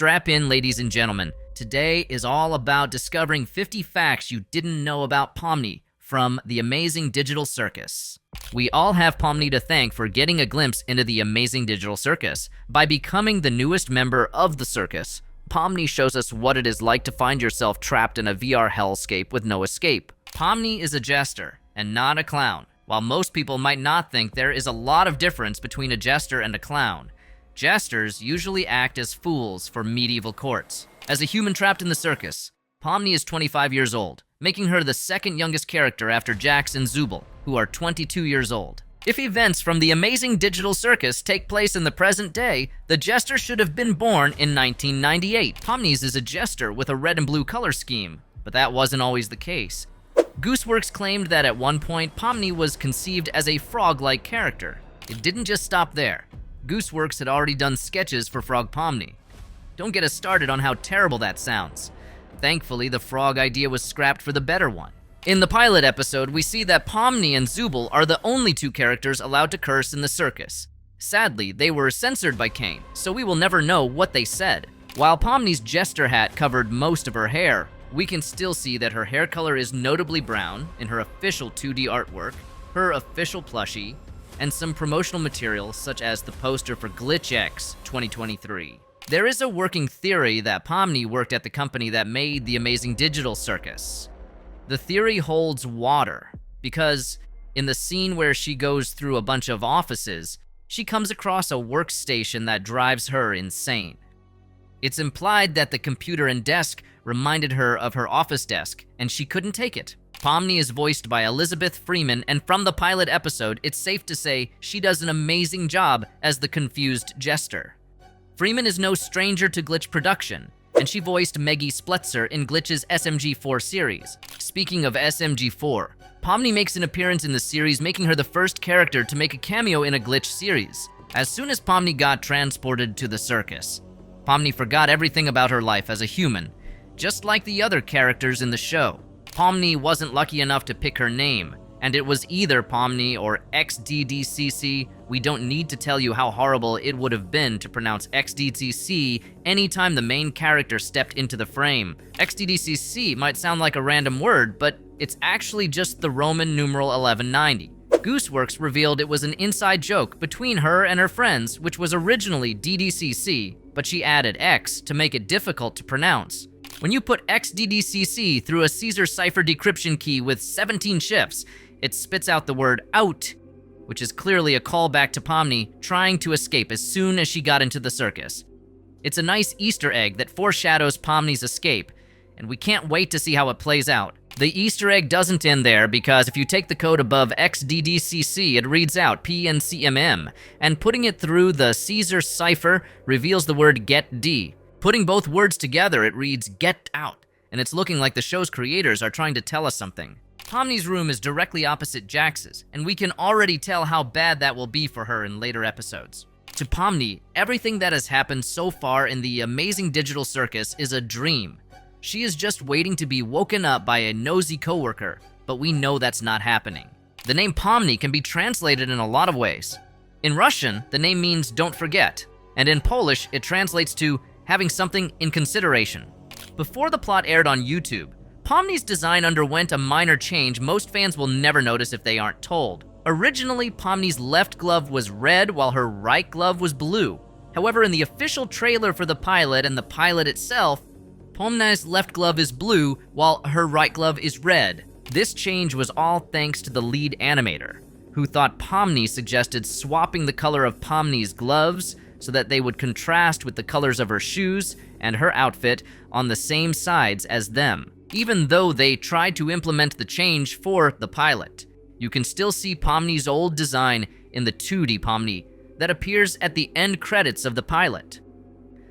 Strap in, ladies and gentlemen. Today is all about discovering 50 facts you didn't know about Pomni from The Amazing Digital Circus. We all have Pomni to thank for getting a glimpse into The Amazing Digital Circus. By becoming the newest member of the circus, Pomni shows us what it is like to find yourself trapped in a VR hellscape with no escape. Pomni is a jester and not a clown. While most people might not think there is a lot of difference between a jester and a clown, jesters usually act as fools for medieval courts. As a human trapped in the circus, Pomni is 25 years old, making her the second youngest character after Jax and Zooble, who are 22 years old. If events from the Amazing Digital Circus take place in the present day, the jester should have been born in 1998. Pomni's is a jester with a red and blue color scheme, but that wasn't always the case. Gooseworx claimed that at one point, Pomni was conceived as a frog-like character. It didn't just stop there. Gooseworx had already done sketches for Frog Pomni. Don't get us started on how terrible that sounds. Thankfully, the frog idea was scrapped for the better one. In the pilot episode, we see that Pomni and Zooble are the only two characters allowed to curse in the circus. Sadly, they were censored by Kane, so we will never know what they said. While Pomni's jester hat covered most of her hair, we can still see that her hair color is notably brown in her official 2D artwork, her official plushie, and some promotional material such as the poster for GlitchX 2023. There is a working theory that Pomni worked at the company that made The Amazing Digital Circus. The theory holds water, because in the scene where she goes through a bunch of offices, she comes across a workstation that drives her insane. It's implied that the computer and desk reminded her of her office desk, and she couldn't take it. Pomni is voiced by Elizabeth Freeman, and from the pilot episode, it's safe to say she does an amazing job as the confused jester. Freeman is no stranger to Glitch production, and she voiced Meggie Spletzer in Glitch's SMG4 series. Speaking of SMG4, Pomni makes an appearance in the series, making her the first character to make a cameo in a Glitch series. As soon as Pomni got transported to the circus, Pomni forgot everything about her life as a human, just like the other characters in the show. Pomni wasn't lucky enough to pick her name, and it was either Pomni or XDDCC. We don't need to tell you how horrible it would have been to pronounce XDDCC anytime the main character stepped into the frame. XDDCC might sound like a random word, but it's actually just the Roman numeral 1190. Gooseworx revealed it was an inside joke between her and her friends, which was originally DDCC, but she added X to make it difficult to pronounce. When you put XDDCC through a Caesar cipher decryption key with 17 shifts, it spits out the word out, which is clearly a callback to Pomni trying to escape as soon as she got into the circus. It's a nice Easter egg that foreshadows Pomni's escape, and we can't wait to see how it plays out. The Easter egg doesn't end there, because if you take the code above XDDCC, it reads out PNCMM, and putting it through the Caesar cipher reveals the word GetD. Putting both words together, it reads get out, and it's looking like the show's creators are trying to tell us something. Pomni's room is directly opposite Jax's, and we can already tell how bad that will be for her in later episodes. To Pomni, everything that has happened so far in the Amazing Digital Circus is a dream. She is just waiting to be woken up by a nosy coworker, but we know that's not happening. The name Pomni can be translated in a lot of ways. In Russian, the name means don't forget, and in Polish, it translates to having something in consideration. Before the plot aired on YouTube, Pomni's design underwent a minor change most fans will never notice if they aren't told. Originally, Pomni's left glove was red while her right glove was blue. However, in the official trailer for the pilot and the pilot itself, Pomni's left glove is blue while her right glove is red. This change was all thanks to the lead animator, who thought Pomni suggested swapping the color of Pomni's gloves so that they would contrast with the colors of her shoes and her outfit on the same sides as them. Even though they tried to implement the change for the pilot, you can still see Pomni's old design in the 2D Pomni that appears at the end credits of the pilot.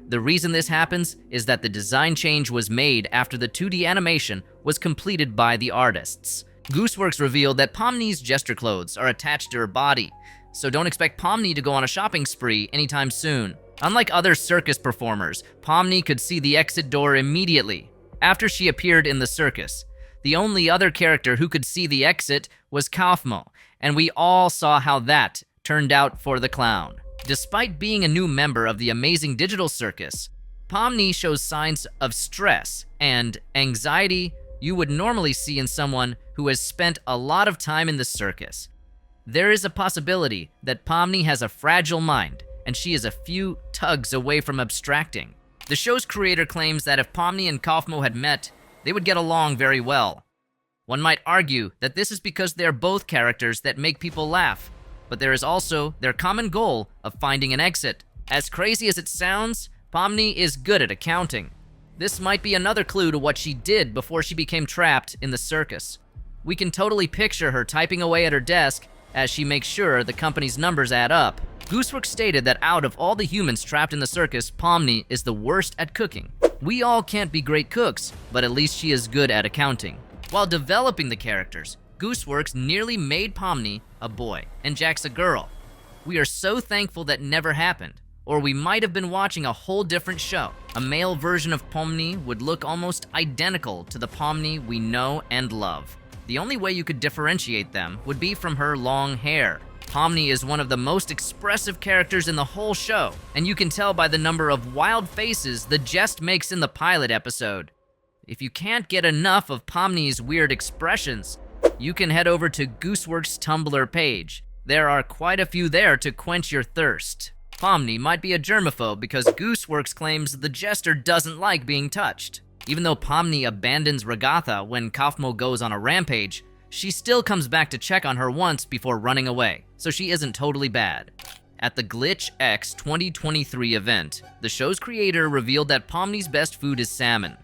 The reason this happens is that the design change was made after the 2D animation was completed by the artists. Gooseworx revealed that Pomni's jester clothes are attached to her body, so don't expect Pomni to go on a shopping spree anytime soon. Unlike other circus performers, Pomni could see the exit door immediately after she appeared in the circus. The only other character who could see the exit was Kaufmo, and we all saw how that turned out for the clown. Despite being a new member of the Amazing Digital Circus, Pomni shows signs of stress and anxiety you would normally see in someone who has spent a lot of time in the circus. There is a possibility that Pomni has a fragile mind, and she is a few tugs away from abstracting. The show's creator claims that if Pomni and Kaufmo had met, they would get along very well. One might argue that this is because they are both characters that make people laugh, but there is also their common goal of finding an exit. As crazy as it sounds, Pomni is good at accounting. This might be another clue to what she did before she became trapped in the circus. We can totally picture her typing away at her desk as she makes sure the company's numbers add up. Gooseworx stated that out of all the humans trapped in the circus, Pomni is the worst at cooking. We all can't be great cooks, but at least she is good at accounting. While developing the characters, Gooseworx nearly made Pomni a boy and Jax a girl. We are so thankful that never happened, or we might have been watching a whole different show. A male version of Pomni would look almost identical to the Pomni we know and love. The only way you could differentiate them would be from her long hair. Pomni is one of the most expressive characters in the whole show, and you can tell by the number of wild faces the jest makes in the pilot episode. If you can't get enough of Pomni's weird expressions, you can head over to Gooseworx' Tumblr page. There are quite a few there to quench your thirst. Pomni might be a germaphobe because Gooseworx claims the jester doesn't like being touched. Even though Pomni abandons Ragatha when Kaufmo goes on a rampage, she still comes back to check on her once before running away, so she isn't totally bad. At the Glitch X 2023 event, the show's creator revealed that Pomni's best food is salmon.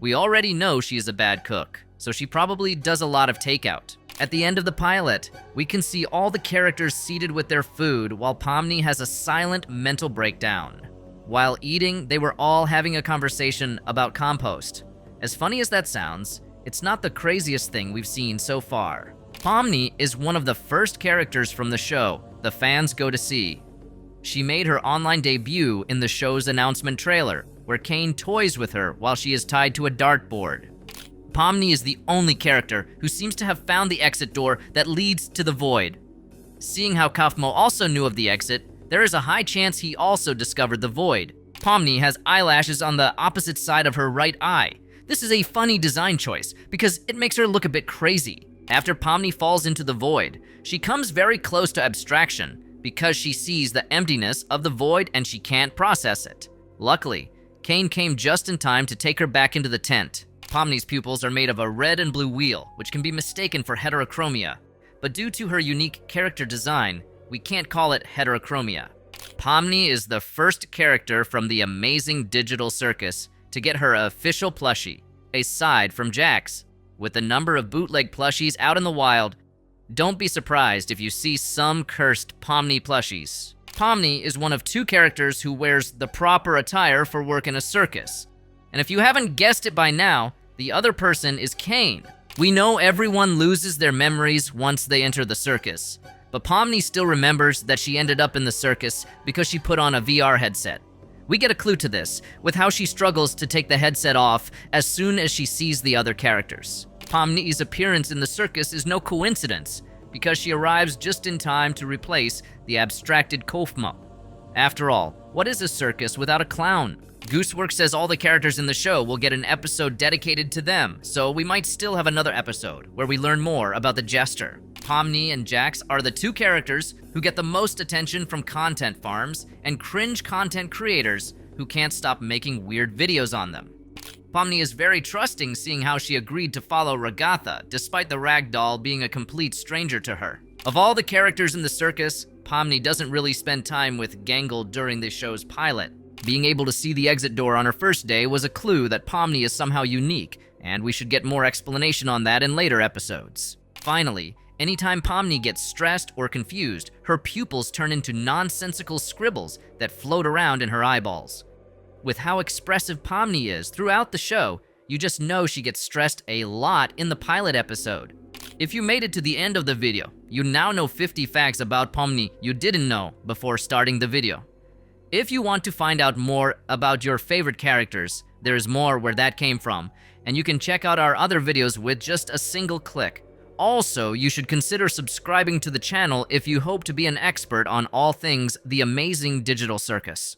We already know she is a bad cook, so she probably does a lot of takeout. At the end of the pilot, we can see all the characters seated with their food while Pomni has a silent mental breakdown. While eating, they were all having a conversation about compost. As funny as that sounds, it's not the craziest thing we've seen so far. Pomni is one of the first characters from the show the fans go to see. She made her online debut in the show's announcement trailer, where Kane toys with her while she is tied to a dartboard. Pomni is the only character who seems to have found the exit door that leads to the void. Seeing how Kaufmo also knew of the exit, there is a high chance he also discovered the void. Pomni has eyelashes on the opposite side of her right eye. This is a funny design choice because it makes her look a bit crazy. After Pomni falls into the void, she comes very close to abstraction because she sees the emptiness of the void and she can't process it. Luckily, Kane came just in time to take her back into the tent. Pomni's pupils are made of a red and blue wheel, which can be mistaken for heterochromia. But due to her unique character design, we can't call it heterochromia. Pomni is the first character from TheAmazingDigitalCircus to get her official plushie, aside from Jax. With the number of bootleg plushies out in the wild, don't be surprised if you see some cursed Pomni plushies. Pomni is one of two characters who wears the proper attire for work in a circus. And if you haven't guessed it by now, the other person is Kane. We know everyone loses their memories once they enter the circus, but Pomni still remembers that she ended up in the circus because she put on a VR headset. We get a clue to this with how she struggles to take the headset off as soon as she sees the other characters. Pomni's appearance in the circus is no coincidence because she arrives just in time to replace the abstracted Kaufmo. After all, what is a circus without a clown? Gooseworx says all the characters in the show will get an episode dedicated to them, so we might still have another episode where we learn more about the jester. Pomni and Jax are the two characters who get the most attention from content farms and cringe content creators who can't stop making weird videos on them. Pomni is very trusting, seeing how she agreed to follow Ragatha despite the ragdoll being a complete stranger to her. Of all the characters in the circus, Pomni doesn't really spend time with Gangle during the show's pilot. Being able to see the exit door on her first day was a clue that Pomni is somehow unique, and we should get more explanation on that in later episodes. Finally, anytime Pomni gets stressed or confused, her pupils turn into nonsensical scribbles that float around in her eyeballs. With how expressive Pomni is throughout the show, you just know she gets stressed a lot in the pilot episode. If you made it to the end of the video, you now know 50 facts about Pomni you didn't know before starting the video. If you want to find out more about your favorite characters, there is more where that came from, and you can check out our other videos with just a single click. Also, you should consider subscribing to the channel if you hope to be an expert on all things The Amazing Digital Circus.